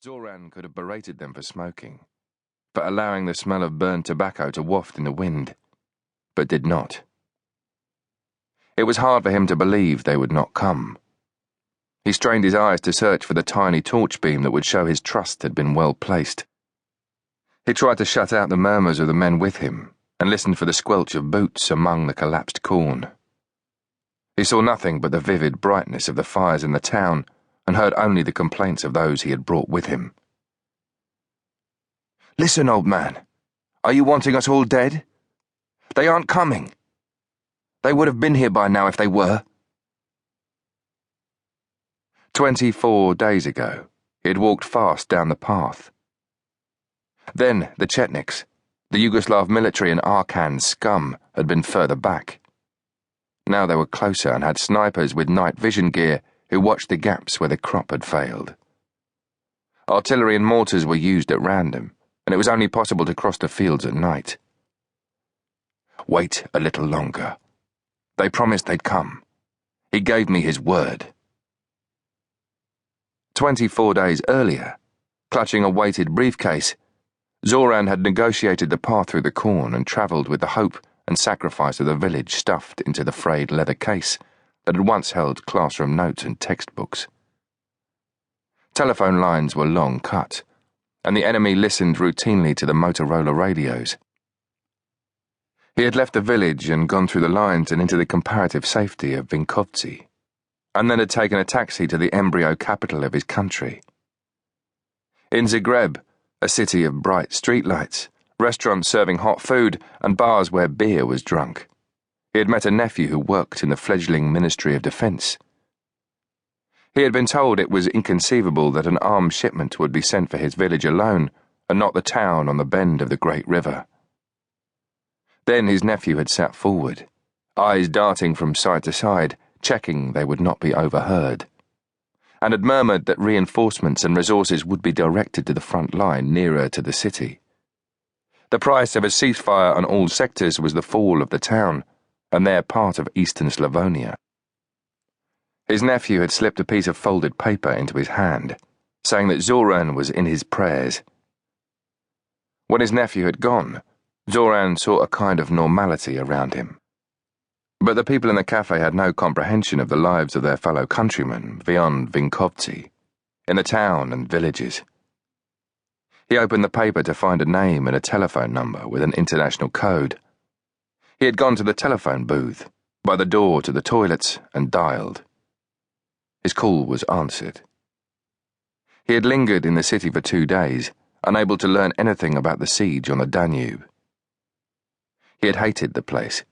Zoran could have berated them for smoking, for allowing the smell of burned tobacco to waft in the wind, but did not. It was hard for him to believe they would not come. He strained his eyes to search for the tiny torch beam that would show his trust had been well placed. He tried to shut out the murmurs of the men with him and listened for the squelch of boots among the collapsed corn. He saw nothing but the vivid brightness of the fires in the town and heard only the complaints of those he had brought with him. "Listen, old man. Are you wanting us all dead? They aren't coming. They would have been here by now if they were." 24 days ago, he had walked fast down the path. Then the Chetniks, the Yugoslav military and Arkan scum, had been further back. Now they were closer and had snipers with night vision gear who watched the gaps where the crop had failed. Artillery and mortars were used at random, and it was only possible to cross the fields at night. Wait a little longer. They promised they'd come. He gave me his word. 24 days earlier, clutching a weighted briefcase, Zoran had negotiated the path through the corn and travelled with the hope and sacrifice of the village stuffed into the frayed leather case that had once held classroom notes and textbooks. Telephone lines were long cut, and the enemy listened routinely to the Motorola radios. He had left the village and gone through the lines and into the comparative safety of Vinkovci, and then had taken a taxi to the embryo capital of his country. In Zagreb, a city of bright streetlights, restaurants serving hot food, and bars where beer was drunk, he had met a nephew who worked in the fledgling Ministry of Defence. He had been told it was inconceivable that an armed shipment would be sent for his village alone, and not the town on the bend of the great river. Then his nephew had sat forward, eyes darting from side to side, checking they would not be overheard, and had murmured that reinforcements and resources would be directed to the front line nearer to the city. The price of a ceasefire on all sectors was the fall of the town, and their part of eastern Slavonia. His nephew had slipped a piece of folded paper into his hand, saying that Zoran was in his prayers. When his nephew had gone, Zoran saw a kind of normality around him. But the people in the cafe had no comprehension of the lives of their fellow countrymen beyond Vinkovci, in the town and villages. He opened the paper to find a name and a telephone number with an international code. He had gone to the telephone booth, by the door to the toilets, and dialed. His call was answered. He had lingered in the city for 2 days, unable to learn anything about the siege on the Danube. He had hated the place,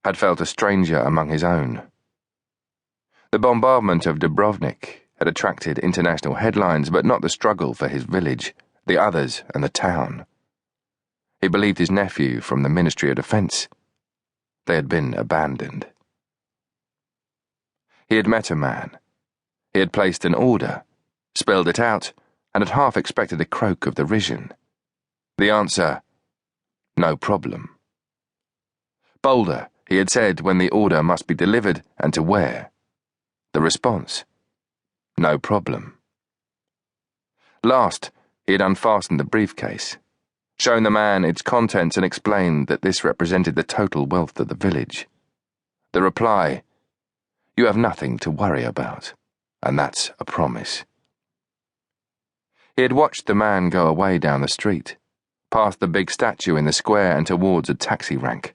had felt a stranger among his own. The bombardment of Dubrovnik had attracted international headlines, but not the struggle for his village, the others, and the town. He believed his nephew from the Ministry of Defence. They had been abandoned. He had met a man. He had placed an order, spelled it out, and had half expected a croak of derision. The answer: no problem. Bolder, he had said when the order must be delivered and to where. The response: no problem. Last, he had unfastened the briefcase, shown the man its contents and explained that this represented the total wealth of the village. The reply: you have nothing to worry about, and that's a promise. He had watched the man go away down the street, past the big statue in the square and towards a taxi rank.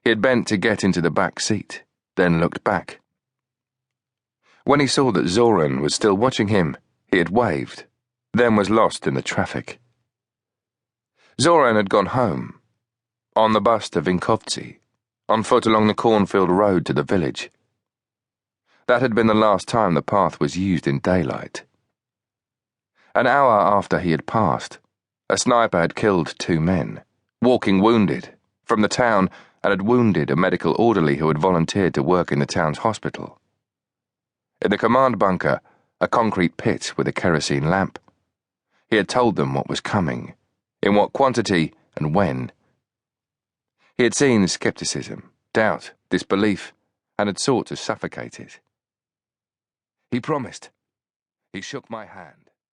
He had bent to get into the back seat, then looked back. When he saw that Zoran was still watching him, he had waved, then was lost in the traffic. Zoran had gone home, on the bus to Vinkovci, on foot along the cornfield road to the village. That had been the last time the path was used in daylight. An hour after he had passed, a sniper had killed 2 men, walking wounded, from the town, and had wounded a medical orderly who had volunteered to work in the town's hospital. In the command bunker, a concrete pit with a kerosene lamp, he had told them what was coming, in what quantity and when. He had seen skepticism, doubt, disbelief, and had sought to suffocate it. He promised. He shook my hand.